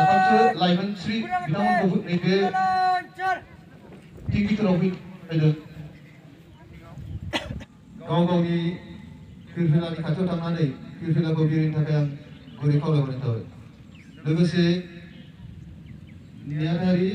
साथामसो लाइमोन श्री बिथांमोनखौ नैबे थिं गिदिराव फैदों गाव गावनि फिरफिलानि खाथियाव थांनानै फिरफिलाखौ बिरहोनो थाखाय आं गुरै खावलायहरनाय थाबाय लोगोसे नेहाथारि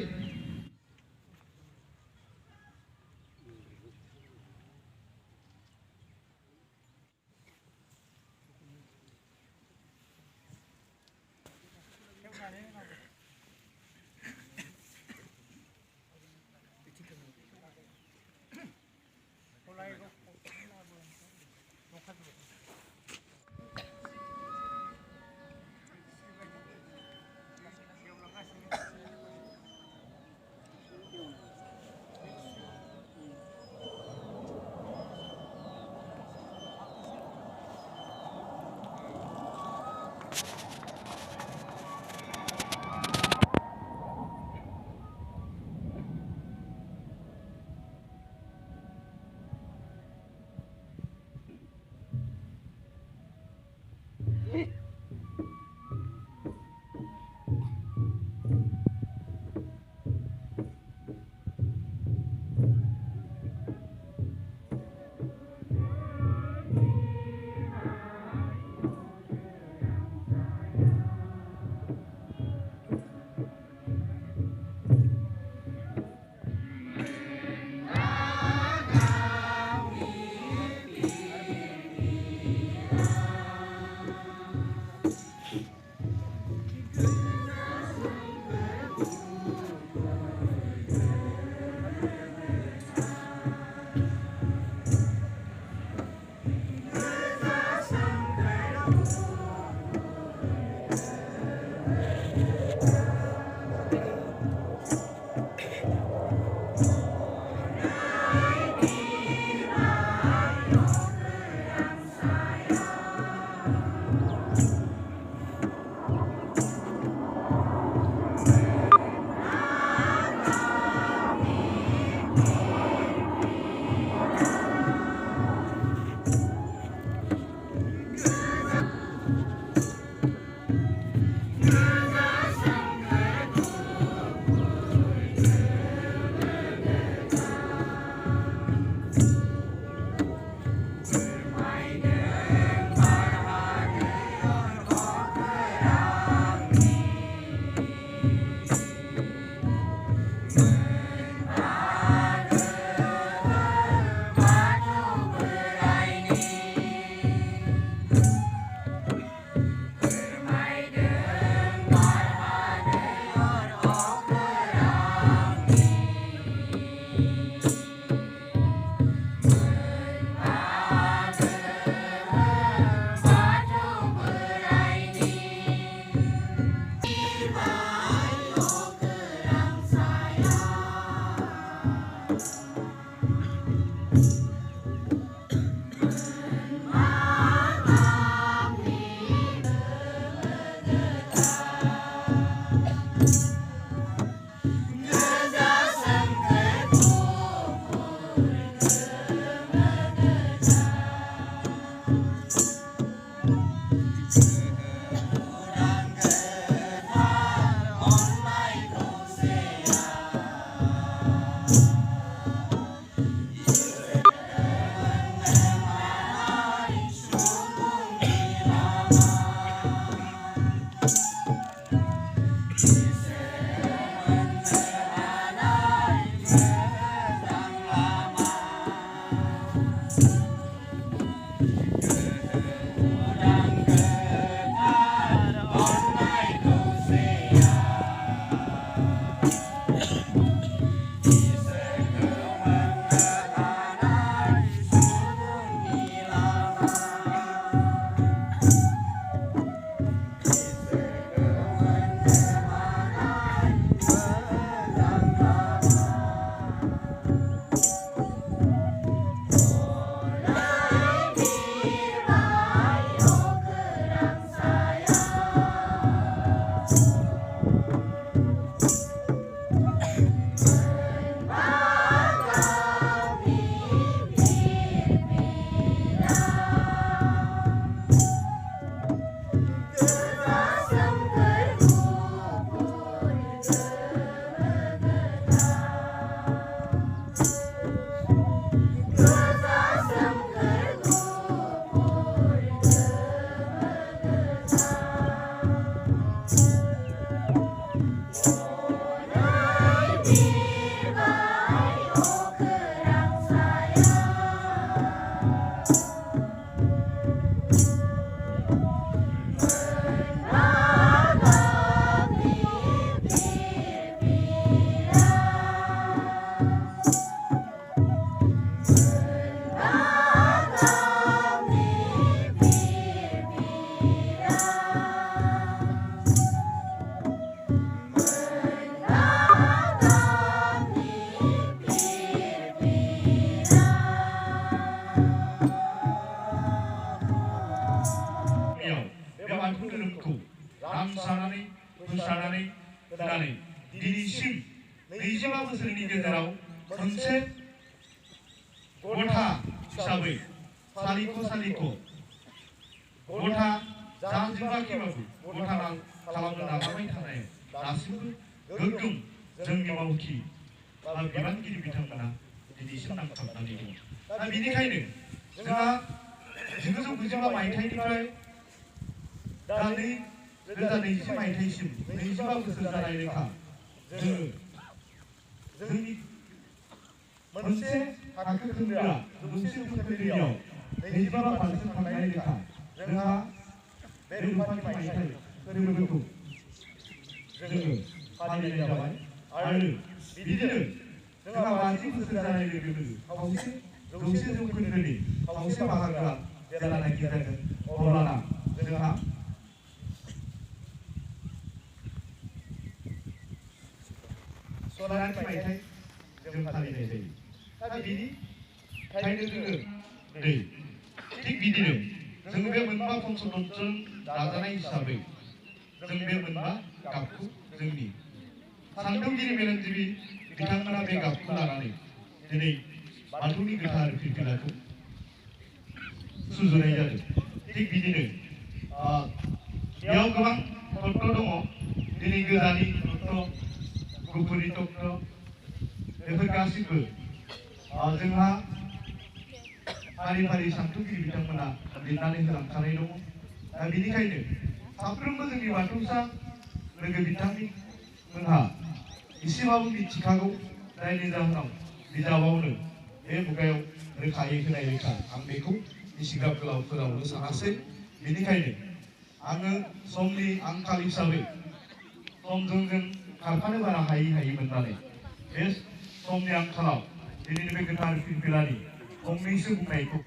लानानै फोसानानै होनानै दिनैसिम 25 बोसोरनि गेजेराव मोनसे गथा हिसाबै सालिख' गथा जाजोबाखैबाबो गथा खालामनो नाजाबाय थानायाव दासिमबो गोग्गोम जोंनि मावथि बा बिबानगिरि बिथांमोना दिनैसिम नांथाबनानै दङ। दा बेनिखायनो जोंहा 1990 मायथाइनिफ्राय दा 2020 मायथाइसिम 25 बोसोर जानाय लेखा जोङो जोंनि मोनसे थाखो खोन्दोआ जौसे जौखोन्दोआव 25% थांनाय लेखा जोंहा बे रुपाथि मायथाइ फोरबोखौ जोङो फालिनाय जाबाय आरो बिदिनो जोंहा 50 बोसोर जानाय लोगो लोगो खावसे जौसे जौखोन्दोनि खावसे बाहागोआ जेब्लानाखि जागोन अब्लाना जोंहा सनाथि मायथाइ जों फालिनाय जायो। दा बेनिखायनो जोङो थिग बिदिनो जों बे मोनबा फंसदनजों दाजानाय हिसाबै जों बे मोनबा गाबखौ जोंनि सानथौगिरि मेलेमजिबि बिथांमोना बे गाबखौ लानानै दिनै बाथौनि गोथार फिरफिलाखौ सुजुनाय जादों। थिग बिदिनो बेयाव गोबां तत्व दङ। दिनै गोजानि तत्व, गुफुरनि तत्व, बेफोर गासिबो जोंहा फारि फारि सानथौगिरि बिथांमोना लिरनानै होलांखानाय दङ। दा बेनिखायनो साफ्रोमबो जोंनि बाथौसा लोगो बिथांमोनहा एसेबाबो मिथिखागौ, जायनि जाहोनाव बिजाबावनो बे मुगायाव रोखायै होनाय लेखा आं बेखौ एसेग्राब गोलाव फोलावनो सानासै। बेनिखायनो आङो समनि आंखाल हिसाबै समजों जों खारफानो बारा हायै मोननानै बे समनि आंखालाव दिनैनि बे गोथार फिरफिलानि फंनैसो बुंनायखौ